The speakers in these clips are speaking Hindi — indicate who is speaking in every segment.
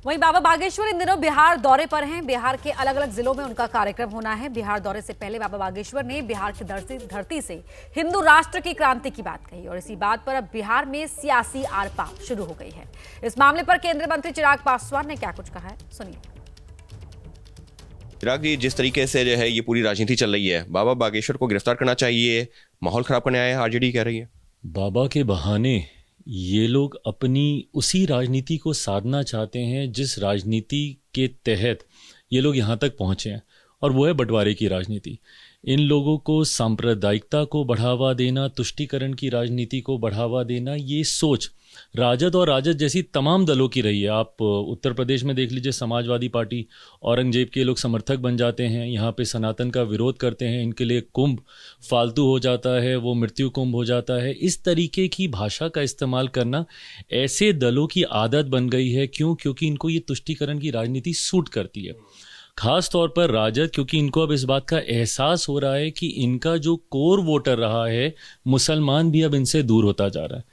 Speaker 1: वहीं बाबा बागेश्वर इन दिनों बिहार दौरे पर हैं। बिहार के अलग अलग जिलों में उनका कार्यक्रम होना है। बिहार दौरे से पहले बाबा बागेश्वर ने बिहार की धरती से हिंदू राष्ट्र की क्रांति की बात कही और इसी बात पर अब बिहार में सियासी आर पार शुरू हो गई है। इस मामले पर केंद्रीय मंत्री चिराग पासवान ने क्या कुछ कहा है, सुनिए।
Speaker 2: चिराग जी, जिस तरीके से जो है ये पूरी राजनीति चल रही है, बाबा बागेश्वर को गिरफ्तार करना चाहिए, माहौल खराब करने आया है, आरजेडी कह रही है।
Speaker 3: बाबा के बहाने ये लोग अपनी उसी राजनीति को साधना चाहते हैं जिस राजनीति के तहत ये लोग यहाँ तक पहुँचे हैं, और वो है बंटवारे की राजनीति। इन लोगों को सांप्रदायिकता को बढ़ावा देना, तुष्टीकरण की राजनीति को बढ़ावा देना, ये सोच राजद और राजद जैसी तमाम दलों की रही है। आप उत्तर प्रदेश में देख लीजिए, समाजवादी पार्टी, औरंगजेब के लोग समर्थक बन जाते हैं, यहाँ पे सनातन का विरोध करते हैं, इनके लिए कुंभ फालतू हो जाता है, वो मृत्यु कुंभ हो जाता है। इस तरीके की भाषा का इस्तेमाल करना ऐसे दलों की आदत बन गई है। क्यों? क्योंकि इनको ये तुष्टीकरण की राजनीति सूट करती है, खास तौर पर राजद, क्योंकि इनको अब इस बात का एहसास हो रहा है कि इनका जो कोर वोटर रहा है मुसलमान भी अब इनसे दूर होता जा रहा है,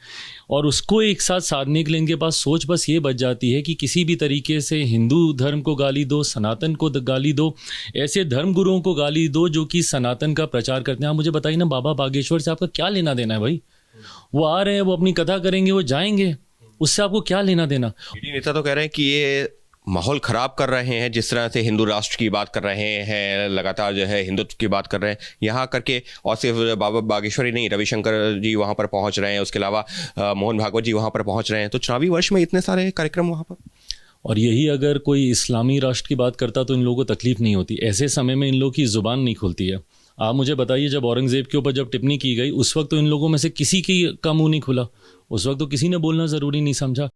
Speaker 3: और उसको एक साथ साधने के लिए इनके पास सोच बस ये बच जाती है कि किसी भी तरीके से हिंदू धर्म को गाली दो, सनातन को गाली दो, ऐसे धर्म गुरुओं को गाली दो जो कि सनातन का प्रचार करते हैं। आप मुझे बताइए ना, बाबा बागेश्वर से आपका क्या लेना देना है भाई? वो आ रहे हैं, वो अपनी कथा करेंगे, वो जाएंगे, उससे आपको क्या लेना देना?
Speaker 2: नेता तो कह रहे हैं कि ये माहौल खराब कर रहे हैं, जिस तरह से हिंदू राष्ट्र की बात कर रहे हैं, लगातार जो है हिंदुत्व की बात कर रहे हैं यहाँ करके। और सिर्फ बाबा बागेश्वर ही नहीं, रविशंकर जी वहाँ पर पहुँच रहे हैं, उसके अलावा मोहन भागवत जी वहाँ पर पहुँच रहे हैं। तो चुनावी वर्ष में इतने सारे कार्यक्रम वहाँ पर,
Speaker 3: और यही अगर कोई इस्लामी राष्ट्र की बात करता तो इन लोगों को तकलीफ नहीं होती। ऐसे समय में इन लोगों की जुबान नहीं खुलती है। आप मुझे बताइए, जब औरंगजेब के ऊपर जब टिप्पणी की गई उस वक्त तो इन लोगों में से किसी की का मुंह नहीं खुला, उस वक्त तो किसी ने बोलना जरूरी नहीं समझा।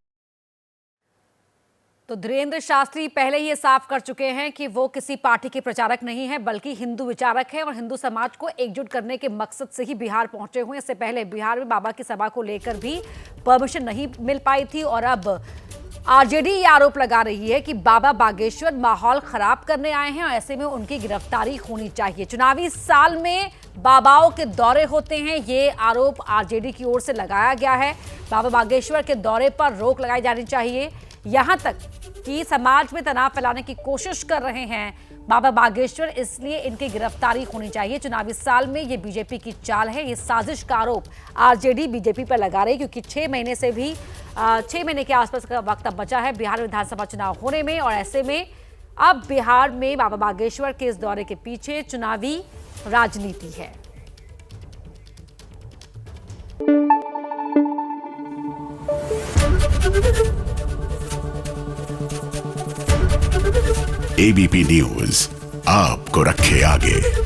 Speaker 1: तो धीरेन्द्र शास्त्री पहले ही ये साफ कर चुके हैं कि वो किसी पार्टी के प्रचारक नहीं है, बल्कि हिंदू विचारक हैं और हिंदू समाज को एकजुट करने के मकसद से ही बिहार पहुंचे हुए। इससे पहले बिहार में बाबा की सभा को लेकर भी परमिशन नहीं मिल पाई थी और अब आरजेडी ये आरोप लगा रही है कि बाबा बागेश्वर माहौल खराब करने आए हैं और ऐसे में उनकी गिरफ्तारी होनी चाहिए। चुनावी साल में बाबाओं के दौरे होते हैं, ये आरोप आरजेडी की ओर से लगाया गया है। बाबा बागेश्वर के दौरे पर रोक लगाई जानी चाहिए, यहाँ तक कि समाज में तनाव फैलाने की कोशिश कर रहे हैं बाबा बागेश्वर, इसलिए इनकी गिरफ्तारी होनी चाहिए। चुनावी साल में ये बीजेपी की चाल है, ये साजिश का आरोप आरजेडी बीजेपी पर लगा रही है, क्योंकि 6 महीने के आसपास का वक्त अब बचा है बिहार विधानसभा चुनाव होने में। और ऐसे में अब बिहार में बाबा बागेश्वर के इस दौरे के पीछे चुनावी राजनीति है।
Speaker 4: एबीपी न्यूज आपको रखे आगे।